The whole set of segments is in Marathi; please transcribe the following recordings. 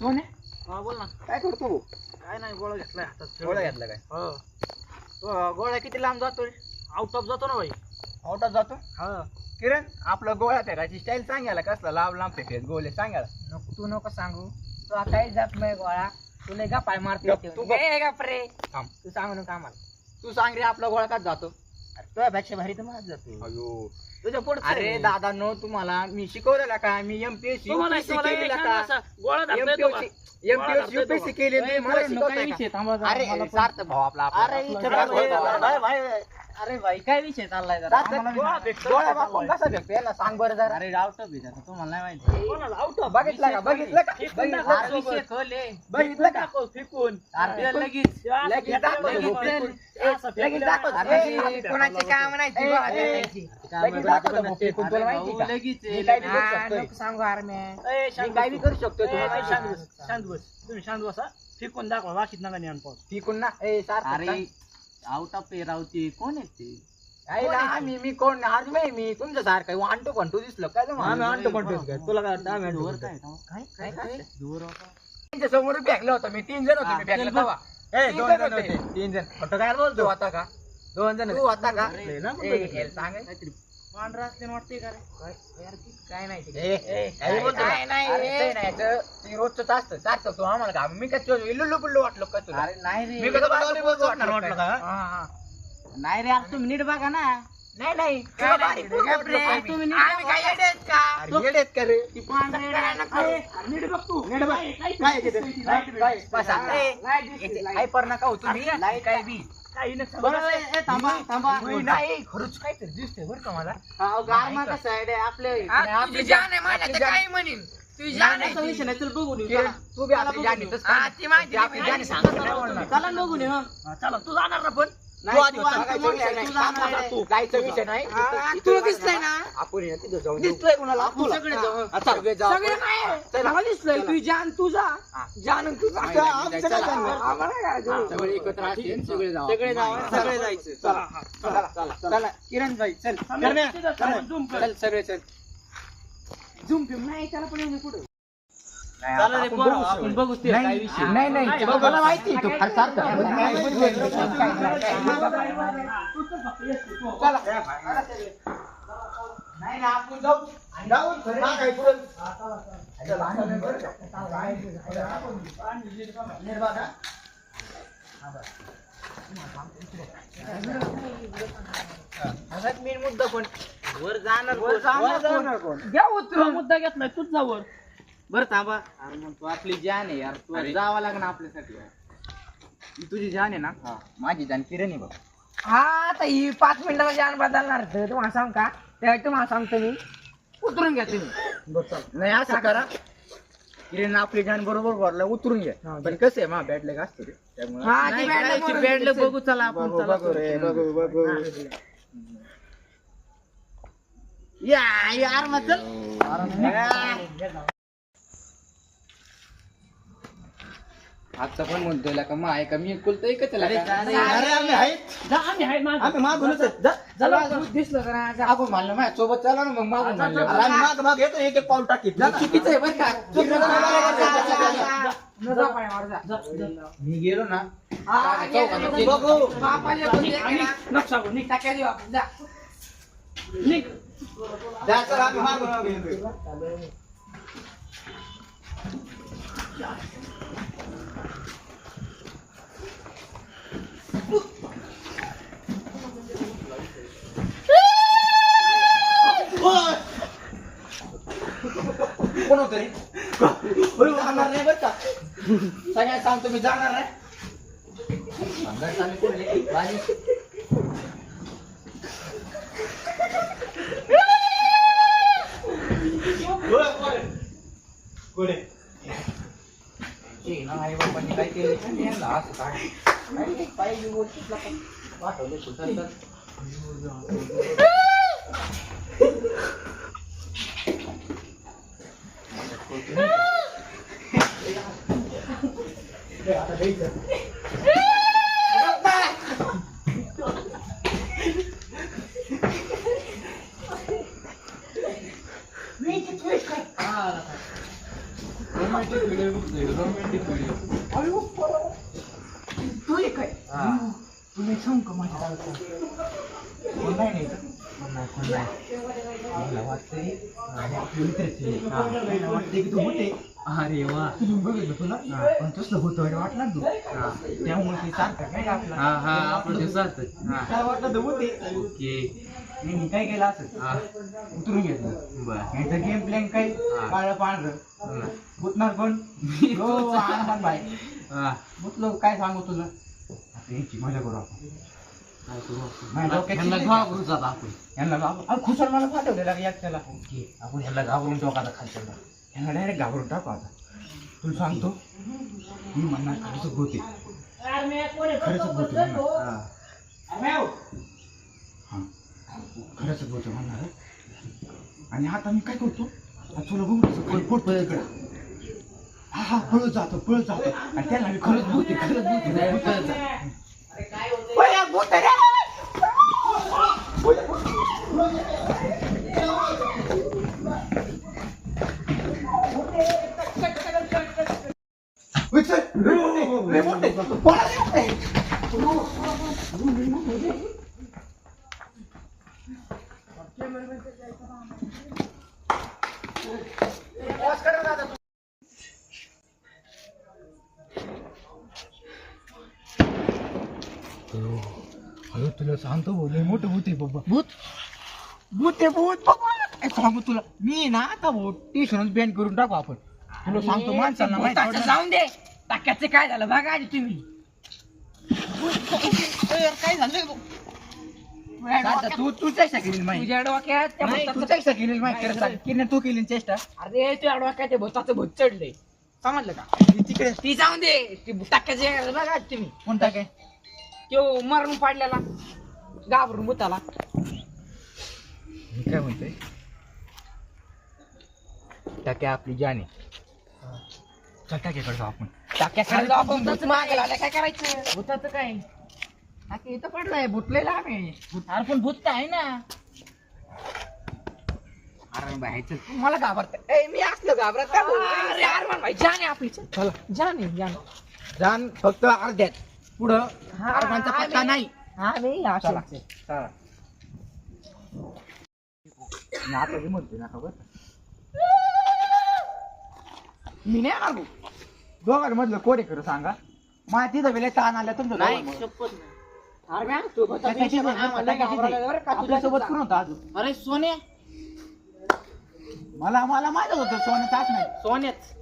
सोने हा बोल ना. काय करतो भाऊ? काय नाही गोळा घेतलाय हातात. गोळा घेतला काय? हो. तो गोळा किती लांब जातोय? आउट ऑफ जातो ना भाई. आउटात जातो. हा. किरण आपलं गोळा फेकायची स्टाईल सांगायला कसला लांब लांब फेकेल गोळे सांगायला. नको तू नको सांगू तू काही जात नाही गोळा तुला का पाय मारते गप, तू गप. गप रे थांब. तू सांगू नका आम्हाला तू सांग रे आपला गोळा काच जातो. तुझ्यापेक्षा भारी तर माझ जातो अयो तुझ्या पुढे अरे दादा नो तुम्हाला मी शिकवलेला का मी एमपीएससी तुम्हाला केलेला सांग का असा गोळा धरतोय तो का? एमपीएससी युपीएससी केलेली मला शिकवताय का? अरे सार्थ भाऊ आपला अरे इथे अरे भाई काय विषय चाललाय जरा गोळा फेकतो. गोळा बापून कसा भेटतो याला सांग बरं जरा. अरे डाऊट भेटा तुम्हाला नाही माहिती कोणाला आउट ऑफ? बघितलं का बघितलं का फेकून बघितलं टाका. का? अरे विषय खोल आहे. बघितलं का टाको, फेकून. अरे फेकून. लगेच लगेच दाखव, लगेच फेकून. असं लगेच फेकलं. दाखव. अरे कोणाचे काम नाही ती गोळा फेकायची. लगेच दाखव भाऊ, फेकून तुला माहिती का? मी काय बी करू हा, शकतोय. नको सांगू अरे मी ए, मी शांत काय बी बस करू तू. शकतोय ए, तुला शांत माहिती बस, शांत बस. तुम्ही शांत बसा. फेकून दाखवा बाकीत नका ज्ञान पाहू. फेकून ना ए सार्थ अरे आउट ऑफ रावते कोण आहेत ते मी कोण आज मी तुमच्या सारखं वांटू कोणतू दिसलो काय आम्ही आणतो कंटिन्यू काय तुला काय वाटतं? आम्ही आणतो जोर कंटिन्यू. काय काय काय जोर त्यांच्या समोर फेकलं होतं मी 3 जण होते मी फेकलं तेव्हा ए, तीन 2 जण जण होते. होते. 3 जण खोटं काय बोलतो? तू होता का 2 जण तू होता का अरे, ना ए, कुठं हे सांग काहीतरी पांढरा असल्यानं वाटते का रे? काय नाही ते. काय बोलतो काय नाही अरे, रे. ते नाही याचं ते रोजच असतं सारखं तू आम्हाला का मी काय इल्लू पुल्लू वाटलो का तुला अरे नाही मी रे कसं volleyball वाटलं वाटलं का? हा, हा. नाही रे यार तुम्ही नीट बघा ना नाही नाही काय तुला नाही, बारीक गप वाटलं रे, काय तुम्ही मी? नीट आम्ही काय येडे आहेत का? अरे, येडे आहेत का रे ती पांढरे नीट बघ तू नीट बघ काय आहे ते? काय? बसा. ए, याचे हायपर नका हो तुम्ही लाईट काय बी काही नसतं. बरं, ए, थांबा थांबा मी नाही खरंच काहीतरी दिसतंय बरं का मला गारमा कसं आहे रे आपले हा, तुझी जान आहे माझ्या तर काय म्हणीन तुझी जान आहे असा विषय नाही चल बघून येऊ, किरण, चला. तू बी आपली जाणीतच हा, ती माहिती, ती आपली ती जाणी माहिती. सांगत नाही बोलणार. चला ना बघून येऊ, हं. हा, चला तू जाणार ना पण नाही, तू आधी तू होता. आता जायचा मोठा विषय आहे, नाही. तू जाणार आहे. तू जायचा विषय नाही हा, इथं तुला बघा दिसतंय ना? आपण या तिथं जाऊन येऊ. दिसतोय कुणाला आपण तुला? सगळे जाऊ, हं. हा, सगळे जाऊ सगळे आपण. नाही चला. मला दिसतोय तुझी जान तुझा हा. जान आणि तुझा नाही, नाही, नाही, चला. आम्हाला काय जाऊ? सगळे एकत्र असतील सगळे जाऊ सगळे जाऊ, सगळे जायचं चला चला चला चला किरण भाई चल करण्या, तिथं चल. zoom कर. चल सगळे चल झूम फिल्म नाही त्याला पण येणे पुढे चला रे आपण पोरं, बघू आपण सगळे. बघू ते काय विषय नाही नाही नाही, बघ, मला माहिती आहे, तू फार सारखं नाही, बोलतो. नाही, काय नाही, बोलतो? नाही, काय नाही, काय नाही. तू तर फक्त येस तू. चला. नाही ना आपण जाऊ जाऊ ना काय पुढे मेन मुद्दा पण वर जाणार वर जाणार कोण? घ्या तुला उतरून मुद्दा घेतलाय तूच जावर. बरं थांबा अरे मग तू आपली जान आहे यार तू अरे. जावं लागणार आपल्यासाठी ही तुझी जाण आहे ना माझी जाण किरण आहे बघ हा आता ही 5 मिनिटाला जान बदलणार तर तुम्हाला सांग का त्यावेळी तुम्हाला सांगतो मी उतरून घ्या तुम्ही नाही असं करा किरण आपली जाण बरोबर भरला उतरून घ्या पण कसं आहे मा बॅट लेग असतो रे त्यामुळे हा ती नाही बॅटला करायची, मरून बॅटला गेली. बघू चला आपण बघू चला बघू रे बघू बघू या यार मग चल आजचा पण म्हणतोय का मा आहे का मी कुलत एकच अरे जा रे. अरे आम्ही आहेत जा आम्ही आहे मागं. आम्ही मागूनच आहेत. जा. चला दिसलं का नाही? आपण म्हणलं माझ्या सोबत चला ना मग मागून जा, म्हणलं जा, अरे आम्ही माग माग येतो एक एक पाऊल टाकीत जा ना. चुकीचं आहे बरं का चुकीचं आहे. जा, जा, पाय मार, जा. मी गेलो ना हा, चौघात गेलं, गेलो. बघू. बापाले पण आणि- दे आणि ना. नक्षा बघ, निघ. टाक्या देऊ आपण, जा. निघ. जा चला आम्ही मागून मागून येतोय. कोण होतं रे? जाणार नाही बरं का सगळ्यांना सांगतो मी जाणार नाही सांगायचं आम्ही कोण आहे? बाजी. ते ना आई बाबांनी काय केलं का नाही यांना असं काय नाही, पाहिजे गोष्टीतला पण पाठवलं सुद्धा तर. आता द्यायचं. रोमॅन्टिक व्हिडिओ बघतोय रोमॅन्टिक व्हिडिओ. अरे पोरं. तू एक काय तुला सांग का माझ्या कोण नाही मला वाटतंय आपले मित्रच मला वाटतंय की तू होते. अरे वा तुम्ही बघितलं तुला पण तसलं होतं वाटलं तू त्यामुळे ते सारखं नाही का आपलं हा हा आपण दिवसात हा काय वाटलं तर होते. ओके मी काय केलं असं हा उतरून घेतलं बर नाहीतर गेम प्लॅन काय काळं पांढरं गुतणार पण आनंद भाई हा गुतलो काय सांगू तुला आता याची मजा करू आपण. काय करू माझ्या डोक्यात ह्यांना शिरले. घाबरून जात आपण यांना घाबरून खुशाल मला पाठवलेला का त्याला आपण ह्याला घाबरून टाकू आता खालच्याला ह्यांना डायरेक्ट घाबरून टाकू आता. तुला सांगतो मी म्हणणार खरंच होते खरंच होते म्हणणार हां खरंच होते म्हणणार. आणि आता मी काय करतो आता तुला बघू पोट इकडं हा हा पळत जातो आणि त्याला मी खरंच बोलते पळत जातो. अरे तुला सांगतो बोल मोठं भूत बाबा भूत बाबा सांगू तुला मी ना आता ट्युशनच बॅन करून टाकू आपण. तुला सांगतो माणसांना माहिती भुताचं पडलं. जाऊन दे टाक्याचं काय झालं बघा आधी तुम्ही काय झालं तू चेष्टा केली माहिती तुझ्या डोक्यात त्या नाही, तू भुताचं- चेष्टा केली माहिती किरण तू केली चेष्टा अरे तुझ्या डोक्यात ते भुताचं भूत चढलंय समजलं का तिकडे ती जाऊन दे ती टाक्याचं बघा आधी तुम्ही कोणता काय तो मरून पाडलेला घाबरून भूताला मी काय म्हणतोय टाक्या आपली जाने टाक्याकडे जाऊ आपण टाक्याकडे जाऊ आपण भूत मागे लागलं काय करायचं भूताचं काय टाकी इथं पडलंय भूतलेला आम्ही अरे पण भूत आहे ना अरे बाहेरचं मला घाबरत मी असलो घाबरत का भाऊ? अरे अरमान भाई जाण आहे आपली चला जाण आहे जाण जाण फक्त अर्ध्यात पुढं अरमानचा पत्ता नाही. हा मी चला असं चला मी आता बी म्हणतोय ना खबर मी नाही आणणार भाऊ. दोघांमधलं कोणी खरं सांगा माझ्या तिथं वेळेला ताण आल्या तुमच्या नाही दोघांमध्ये. शपथ नाही. अरे मॅम तू भूताचं त्याच्याची विषय नाही, आम्हाला त्याच्याची घाबरायला नाही. बरं का आपल्यासोबत तुझ्या कोण होतं अजून अरे सोन्या मला माहित होतं सोन्याचं तास नाही. सोन्याच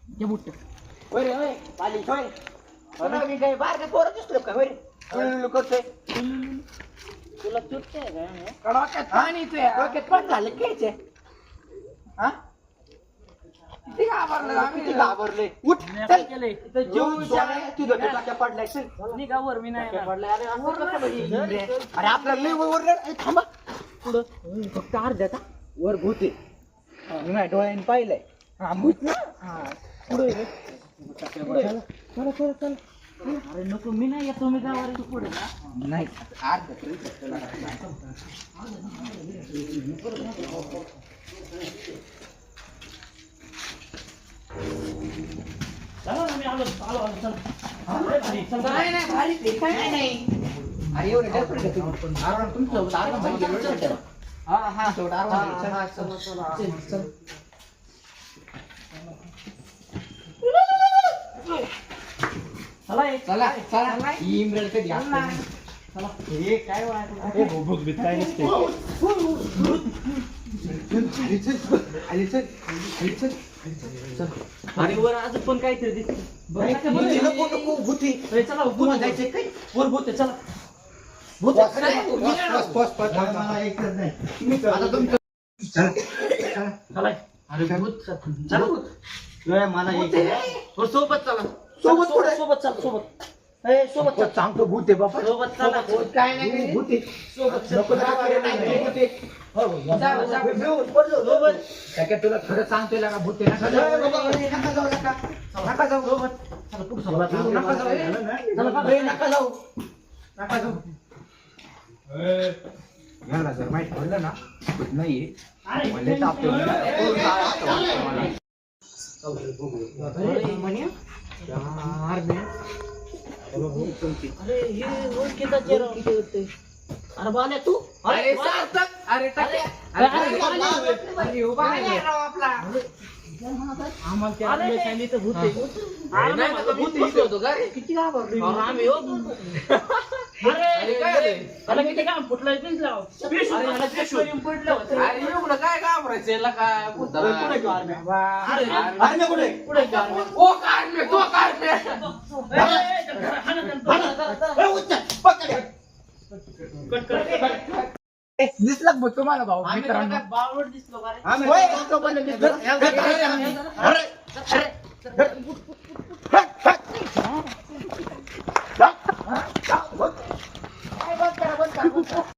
हे बुट्ट होय रे होय पाली होय अरे मी काय बाहेर पोरं दिसलो का होय रे करतोय तुला चुटते का डोक्यात पाणी डोक्यात पण झालं कायचे हा किती घाबरलं आम्ही किती घाबरले उठ चल इथं जेवून सोन्या तुझं ते टाक्या पडलाय चल निघावर मी नाही पडलाय अरे असं कसं बघितलं? अरे आपल्याला लय वर ए, थांबा पुढं फक्त अर्ध्याचा वर भूते मी माझ्या डोळ्याने पाहिलंय हा भूत ना हा पुढे रे चला चला चला अरे नको मी नाही येतो मी गावाला तू पुढे नाही अर्ध तरी चला. नाही नाही भारी ते काय नाही अरे एवढं काय पडलं तुम्ही? आराम तुमचं आराम भाई एवढं ठेवा. हा हा तेवढं आराम भाई. चल. चल चल चला चला चला इम्रान कधी असतं नाही. चला हे काय वाटलं? खाली चल, खाली चल, खाली चल. आणि वर अजून पण काहीतरी दिसते नको नको भूती चला तुम्हाला जायचंय काय वर भूत चला भूत आता तुमचं चला अरे भूत चला मला वर सोबत चला सोबत कुठे? सोबत चला सोबत ए सोबत चला सांगतो भूत आहे बाबा सोबत चला काय नाही भूत आहे. सोबत नको नको, अरे नाही, भूत आहे. सोबत काय तुला खरं सांगतोय का भूत आहे? नका जाऊ, नका जाऊ, नका जाऊ सोबत चला पुढे चला नका जाऊ चला नका जाऊ नका जाऊ यांना जर माहित पडलं ना नाही म्हणजे तर आपल्याला पळून जावं असं वाटतं मला. अरे बाल्या तू अरे सार्थक, अरे टाक्या. अरे उभा आहे राव आपला. आम्हाला त्या आम्ही तर भूत आहे. अरे नाही तर भूत दिसलं होतं का रे? किती घाबरलो अरे आम्ही हो. अरे काय झालंय? त्याला किती काम फुटलं पिंजला अरे ह्याला पेशवरी पडलं होतं. अरे एवढं काय घाबरायचं याला काय भूताला? अरे कुठे पुढे काम ओ कारमे, तो कारमे. दिसला बघ तुम्हाला भाऊ आम्ही मित्रांनो. तुला काय बावळट दिसलो का रे? होय. अरे